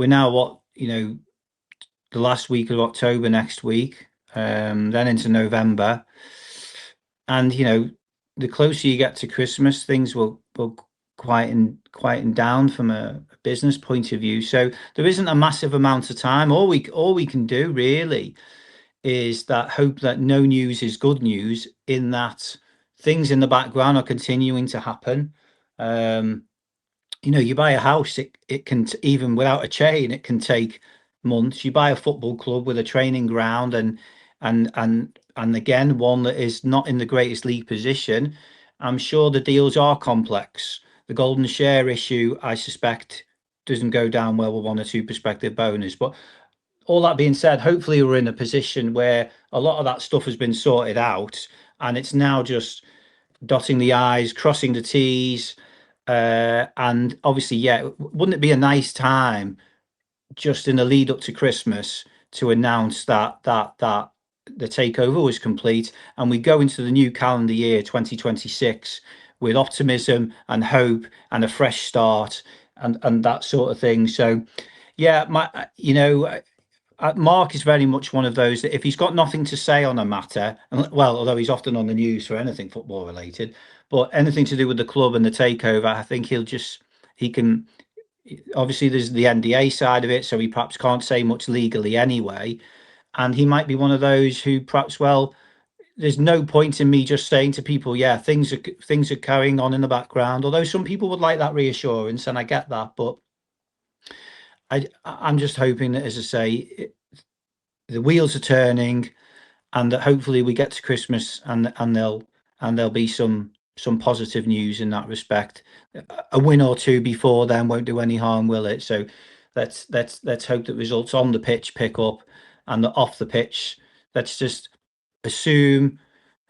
we're now the last week of October next week, then into November, and the closer you get to Christmas, things will quieten down from a business point of view. So there isn't a massive amount of time. All we can do really is that hope that no news is good news, in that things in the background are continuing to happen. You buy a house, it can even without a chain, it can take months. You buy a football club with a training ground and again one that is not in the greatest league position. I'm sure the deals are complex. The golden share issue, I suspect, doesn't go down well with one or two prospective owners. But all that being said, hopefully we're in a position where a lot of that stuff has been sorted out, and it's now just dotting the I's, crossing the T's. And obviously, yeah, wouldn't it be a nice time just in the lead up to Christmas to announce that the takeover was complete, and we go into the new calendar year 2026 with optimism and hope and a fresh start and that sort of thing. So yeah, Mark is very much one of those that if he's got nothing to say on a matter, and well, although he's often on the news for anything football related, but anything to do with the club and the takeover, I think he can. Obviously, there's the NDA side of it, so he perhaps can't say much legally anyway. And he might be one of those who perhaps, well, there's no point in me just saying to people, yeah, things are carrying on in the background. Although some people would like that reassurance, and I get that, but I'm just hoping that, as I say, the wheels are turning, and that hopefully we get to Christmas and there'll be some positive news in that respect. A win or two before then won't do any harm, will it? So let's hope that results on the pitch pick up, and off the pitch, let's just assume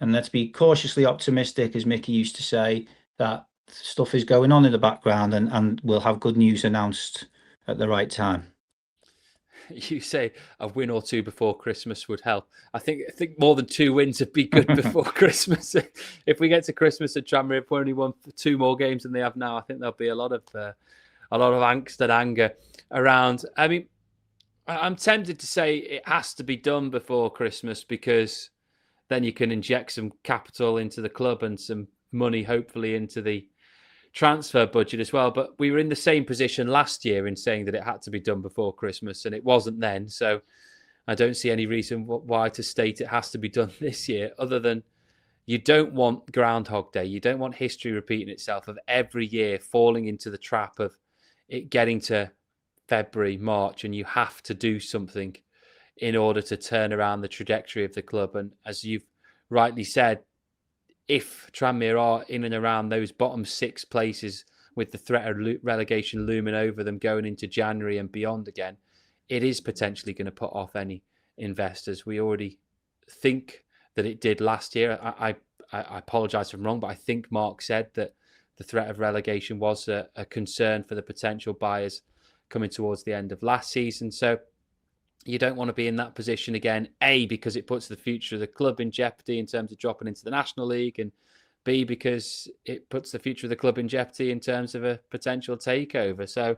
and let's be cautiously optimistic, as Mickey used to say, that stuff is going on in the background, and we'll have good news announced at the right time. You say a win or two before Christmas would help. I think more than 2 wins would be good before Christmas. If we get to Christmas at Tranmere, if we only won 2 more games than they have now, I think there'll be a lot of angst and anger around. I mean, I'm tempted to say it has to be done before Christmas, because then you can inject some capital into the club and some money, hopefully, into the transfer budget as well. But we were in the same position last year in saying that it had to be done before Christmas, and it wasn't then. So I don't see any reason why to state it has to be done this year, other than you don't want Groundhog Day. You don't want history repeating itself, of every year falling into the trap of it getting to February, March, and you have to do something in order to turn around the trajectory of the club. And as you've rightly said, if Tranmere are in and around those bottom 6 places, with the threat of relegation looming over them going into January and beyond again, it is potentially going to put off any investors. We already think that it did last year. I apologise if I'm wrong, but I think Mark said that the threat of relegation was a concern for the potential buyers coming towards the end of last season. So you don't want to be in that position again, A, because it puts the future of the club in jeopardy in terms of dropping into the National League, and B, because it puts the future of the club in jeopardy in terms of a potential takeover. So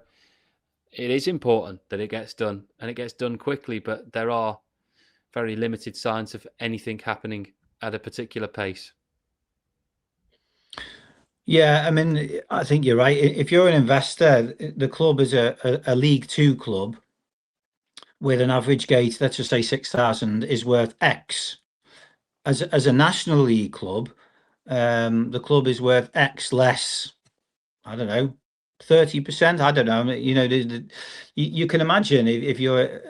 it is important that it gets done, and it gets done quickly, but there are very limited signs of anything happening at a particular pace. Yeah, I mean, I think you're right. If you're an investor, the club is a League Two club with an average gate, let's just say 6,000, is worth X. As a National League club, the club is worth X less. I don't know, 30%. I don't know. You can imagine if you're.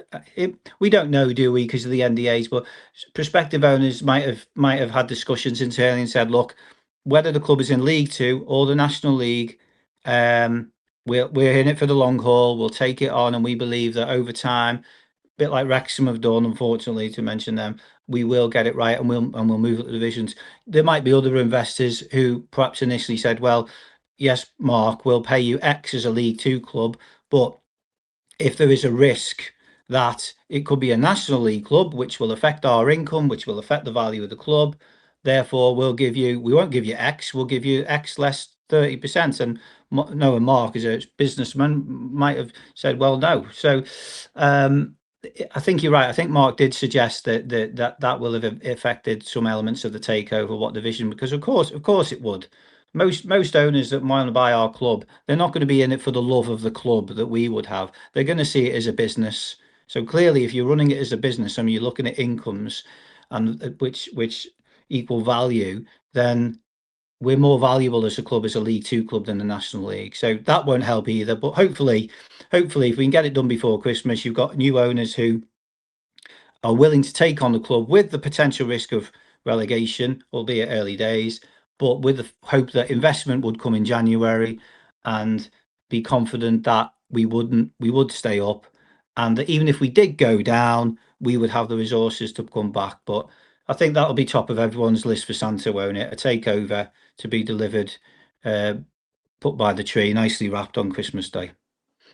We don't know, do we, because of the NDAs? But prospective owners might have had discussions internally and said, look, whether the club is in League Two or the National League, we're in it for the long haul. We'll take it on, and we believe that over time, a bit like Wrexham have done, unfortunately, to mention them, we will get it right, and we'll move up the divisions. There might be other investors who perhaps initially said, well, yes, Mark, we'll pay you X as a League Two club, but if there is a risk that it could be a National League club, which will affect our income, which will affect the value of the club, therefore we won't give you X, we'll give you X less 30%. And Noah Mark, as a businessman, might have said, well, no. So I think you're right. I think Mark did suggest that will have affected some elements of the takeover, what division, because of course it would. Most owners that want to buy our club, they're not going to be in it for the love of the club that we would have. They're going to see it as a business. So clearly, if you're running it as a business, I mean, you're looking at incomes and which equal value, then we're more valuable as a club, as a League Two club, than the National League. So that won't help either. But hopefully, if we can get it done before Christmas, you've got new owners who are willing to take on the club with the potential risk of relegation, albeit early days, but with the hope that investment would come in January, and be confident that we would stay up, and that even if we did go down, we would have the resources to come back. But I think that'll be top of everyone's list for Santa, won't it? A takeover to be delivered, put by the tree, nicely wrapped on Christmas Day.